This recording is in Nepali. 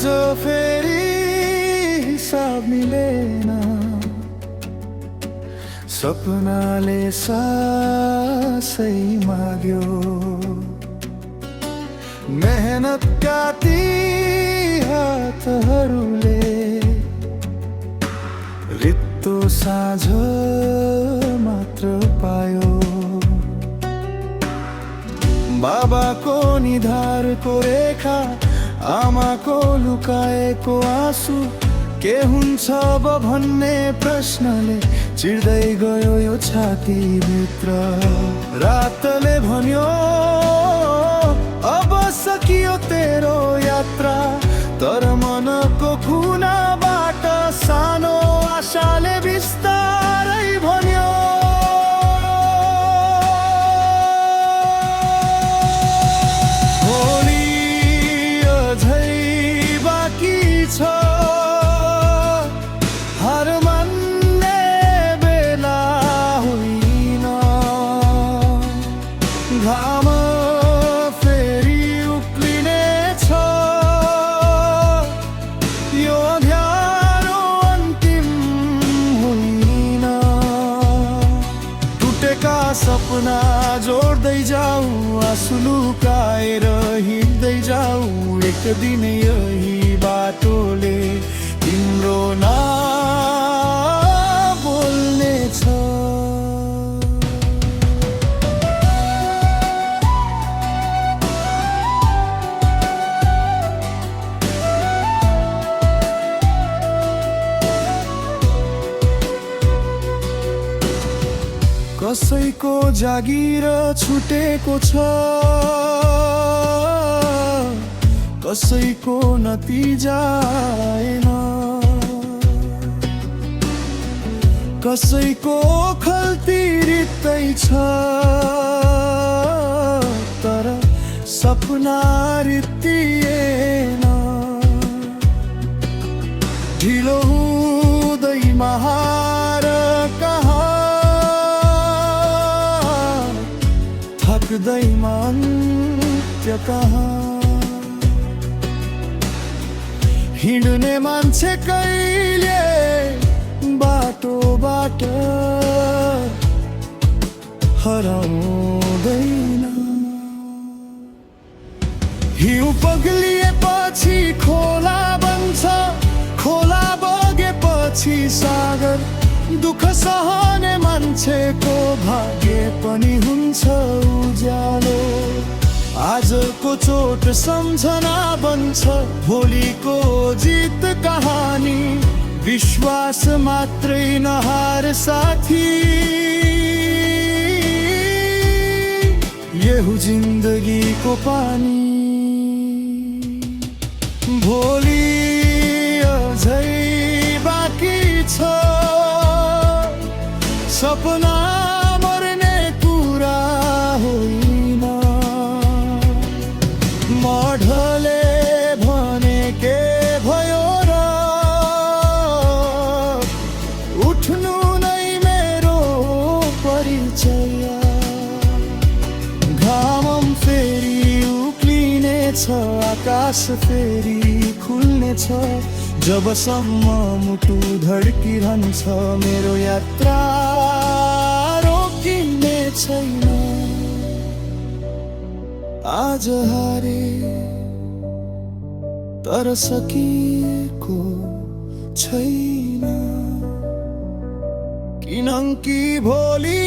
आज फेरि हिसाब मिलेन, सपनाले सासै माग्यो। मेहनतका ती हातहरूले रित्तो साँझ मात्र पायो। बाबाको निधारको रेखा, आमाको लुकाएको आँसु, के हुन्छ अब भन्ने प्रश्नले चिर्दै गयो यो छातीभित्र। रातले भन्यो अब सकियो तेरो यात्रा, तर मनको कुनाबाट सानो आशाले बिस्तारै भन्यो भोलि अझै बाँकी छ, हार मान्ने बेला होइन। घाम फेरि उक्लिनेछ, यो अँध्यारो अन्तिम होइन। टुटेका सपना जोड्दै जाऊ, आँसु लुकाएर हिँड्दै जाऊ। एक दिन यही बाटोले तिम्रो नाम बोल्नेछ। कसैको जागिर छुटेको छ, कसैको नतिजा आएन, कसैको खल्ती रित्तै छ, तर सपना रित्तिएन। ढिलो हुँदैमा हार कहाँ, थक्दैमा अन्त्य कहाँ। हिँड्ने मान्छे कहिले बाटोबाट हराउँदैन। हिउँ पग्लिएपछि खोला बन्छ, खोला बगेपछि सागर। दुःख सहने मान्छेको भाग्य पनि हुन्छ उज्यालो। आजको चोट सम्झना बन्छ भोलिको जित कहानी। विश्वास मात्रै नहार साथी, ये हो जिन्दगीको पानी। भोलि अझै बाँकी छ, सपना मर्ने कुरा होइन। मढले भने के भयो र, उठ्नु नै मेरो परिचय। घाम फेरि उक्लिनेछ, आकाश फेरि खुल्नेछ। जबसम्म मुटु धड्किरहन्छ, मेरो यात्रा रोकिने छैन। आज हारे तर सकिएको छैन, किनकि भोलि